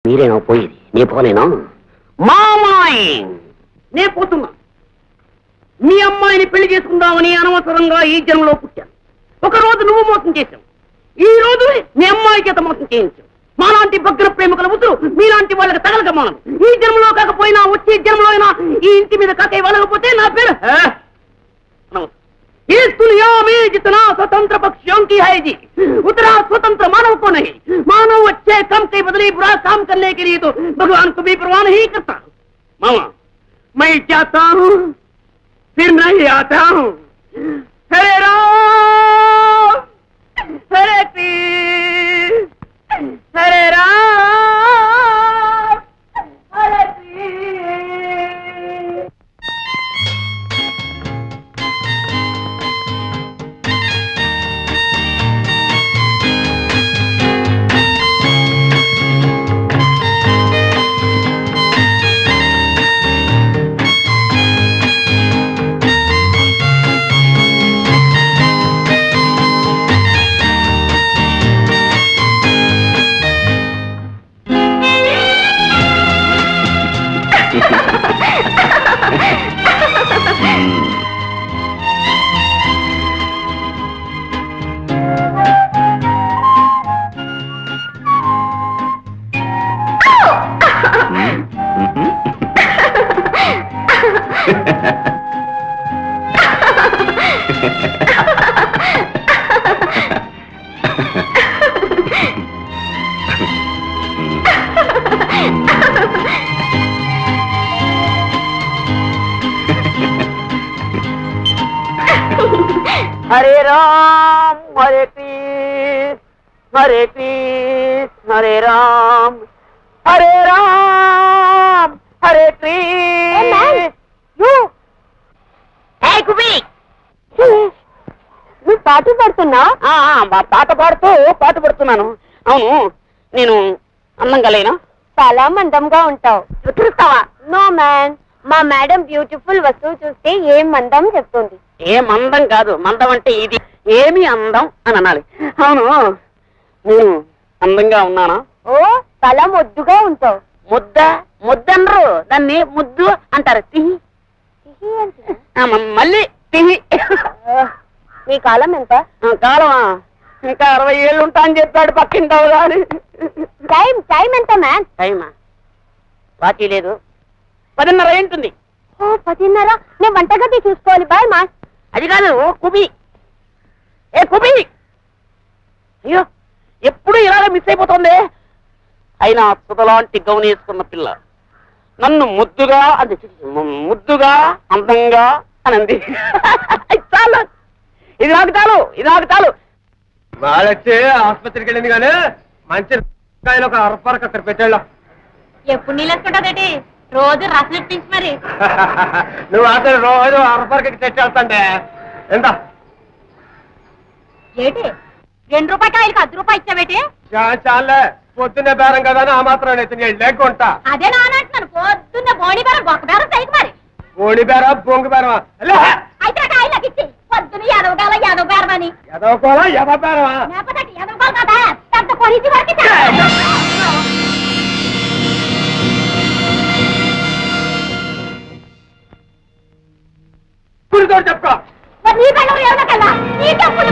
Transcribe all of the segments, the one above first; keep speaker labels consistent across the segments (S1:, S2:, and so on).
S1: మీరేనా పోయేది? నీ పోనేనా? మామాయ్ నే పోతున్నా. మీ అమ్మాయిని పెళ్లి చేసుకుందామని అనవసరంగా ఈ జన్మలో పుట్టాను. ఒకరోజు నువ్వు మోసం చేశావు, ఈ రోజు మీ అమ్మాయి చేత మోసం చేయించావు. మాలాంటి భగ్ర ప్రేమికుల ముద్దులు మీలాంటి వాళ్ళకి తగలక మానం. ఈ జన్మలో కాకపోయినా వచ్చే జన్మలో అయినా ఈ ఇంటి మీద కాకే వెళ్ళకపోతే నా పేరు इस दुनिया में जितना स्वतंत्र पक्षियों की है जी, उतना स्वतंत्र मानव को नहीं. मानव अच्छे काम के बदले बुरा काम करने के लिए तो भगवान को भी परवाह नहीं करता. मामा मैं चाहता हूँ फिर नहीं आता हूँ. हरे राम हरे कृष्ण हरे राम हरे कृष्ण. हरे राम हरे कृष्ण हरे राम हरे कृष्ण.
S2: నువ్వు పాట పాడుతున్నా?
S1: పాట పడుతున్నాను. అవును, నేను అందంగా లేనా?
S2: చాలా మందంగా ఉంటావు. చూస్తావా? నో మ్యాన్, మా మేడం బ్యూటిఫుల్ వస్తువు చూస్తే ఏం మందం చెప్తుంది.
S1: ఏం అందం కాదు, మందం అంటే ఇది. ఏమి అందం అని అనాలి. అవును, నేను అందంగా ఉన్నానా?
S2: ఓ, చాలా ముద్దుగా ఉంటావు.
S1: ముద్దనరు, దాన్ని ముద్దు అంటారు. తిహి మళ్ళీ తిహి.
S2: నీ కాలం ఎంత?
S1: కాలమా? ఇంకా 60 ఏళ్ళు ఉంటా అని చెప్పాడు పక్కింటావు కాదు.
S2: టైం ఎంత మ్యాన్?
S1: టైమా? వాచి లేదు, 10:30 ఉంటుంది.
S2: ఓ, 10:30. నేను వంటగది చూసుకోవాలి. బాయ్ మా.
S1: అది కాదు, కుబి. ఏ కుబి, అయ్యో ఎప్పుడు ఇలాగ మిస్ అయిపోతుంది. అయినా సుధలాంటి గౌన్ వేసుకున్న పిల్ల నన్ను ముద్దుగా అందంగా అనంది. చాలు, ఇది నాకు చాలు.
S3: వాళ్ళొచ్చి ఆసుపత్రికి వెళ్ళింది కానీ మంచి ఒక అరపరకు అక్కడ పెట్టాళ్ళం.
S2: ఎప్పుడు నీళ్ళు వేసుకుంటారేంటి? రోజు రసం ఇప్పించి మరి.
S3: నువ్వు అసలు రోజు అరపరకు తెచ్చేస్తాంటే ఎంత?
S2: ఏంటి 2 రూపాయలు కాయలకు 10 రూపాయలు ఇచ్చావేటి?
S3: చాలే, పొద్దున్నే బేరం కదా ఆ మాత్రం లేకుంటా.
S2: అదే నానంటున్నాను, పొద్దున్నే బోణి బేరం బొక్క బేరం సైకి మరి.
S3: బోణి బేరం బొంగు బేరమా?
S2: అయితే కాయలకు ఇచ్చి పొద్దున్న ఎదవగాల ఎదవ బేరం అని.
S3: ఎదవకోలా ఎద బేరమా?
S2: లేకపోతే ఎదవకోలు కదా, పెద్ద కొనిసి వరకు
S3: చెప్పుకో.
S2: నీ కళ్ళు ఎవరి కల్లా నీకెప్పుడు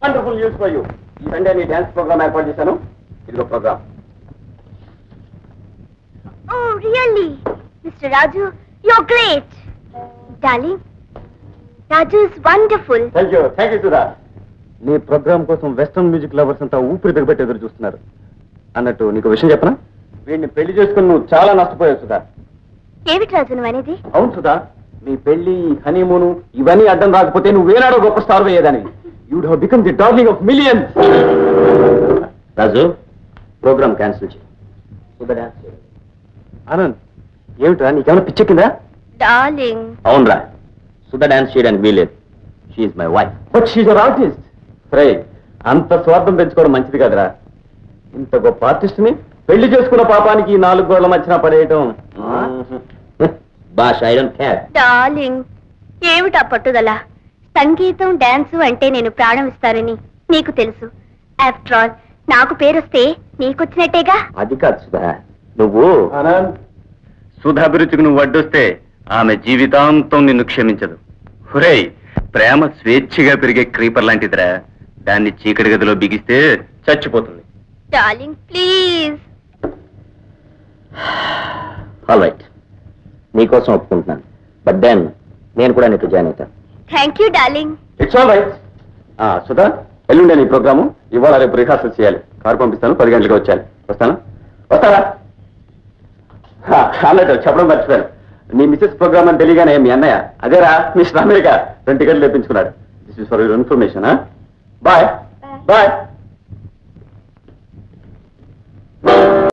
S1: వండర్ఫుల్ న్యూస్ ఫర్ యూ. ఈ సండే నీ డాన్స్ ప్రోగ్రామ్ ఏర్పాటు చేశాను. ఇదిగో program.
S2: Really mister Raju you great darling Raju is wonderful
S4: thank you Sudha. నీ ప్రోగ్రామ్ కోసం వెస్టర్న్ మ్యూజిక్ లవర్స్ అంతా ఊపిరి దిగబెట్టి ఎదురు చూస్తున్నారు. అన్నట్టు నీకు విషయం చెప్పనా? వీడిని పెళ్లి చేసుకుని నువ్వు చాలా నష్టపోయావు సుధా.
S2: ఏమిటి రాజు నువ్వు అనేది?
S4: అవును సుధా, నీ పెళ్లి హనీమూను ఇవన్నీ అడ్డం రాకపోతే నువ్వేనాడో గొప్ప స్టార్ అయ్యేదాన్ని. You'd have become the darling of millions. Raju, program cancel చేయి. ఆనంద్, ఏమిట్రా నీకేమైనా పిచ్చెక్కిందా?
S2: డార్లింగ్
S4: అవునరా, సుధా డాన్స్ చేయడానికి వీలేదు. She's my wife but she's an artist. రే, అంత స్వార్థం పెంచుకోవడం మంచిది కదరా. ఇంత గొప్ప ఆర్టిస్ట్ ని పెళ్లి చేసుకున్న పాపానికి 4 గోళ్ల మధ్యన పడేయటం భాష. I don't care.
S2: డార్లింగ్ ఏమిటా పట్టుదల? సంగీతం డాన్సు అంటే నేను ప్రాణం ఇస్తానని నీకు తెలుసు. ఆఫ్టర్ ఆల్ నాకు పేరొస్తే నీకొచ్చినట్టేగా.
S4: అది కాదు సుధా, నువ్వు సుధా అభిరుచికి నువ్వు అడ్డొస్తే ఆమె జీవితాంతం నిన్ను క్షమించదు. హురేయ్, ప్రేమ స్వేచ్ఛగా పెరిగే క్రీపర్ లాంటిదిరా. దాన్ని చీకటి గదిలో బిగిస్తే చచ్చిపోతుంది.
S2: Darling please.
S4: ఆల్ రైట్, నీకోసం ఒప్పుకుంటున్నాను. బట్ దెన్ నేను కూడా నీకు జాయిన్ అవుతాను.
S2: Thank you darling.
S4: It's all right. Sudha, ఎల్లుండే నీ ప్రోగ్రాము. ఇవాళ రేపు రిహార్సల్ చేయాలి. కారు పంపిస్తాను, 10 గంటలకు వచ్చాను. వస్తారా? అన్నట్టు చెప్పడం మర్చిపోయాను. నీ మిసెస్ ప్రోగ్రామ్ అని తెలియగానే మీ అన్నయ్య అదేరా మిస్టర్ అమెరికా 2 టికెట్లు తెప్పించుకున్నాడు. This is for your information. Bye bye.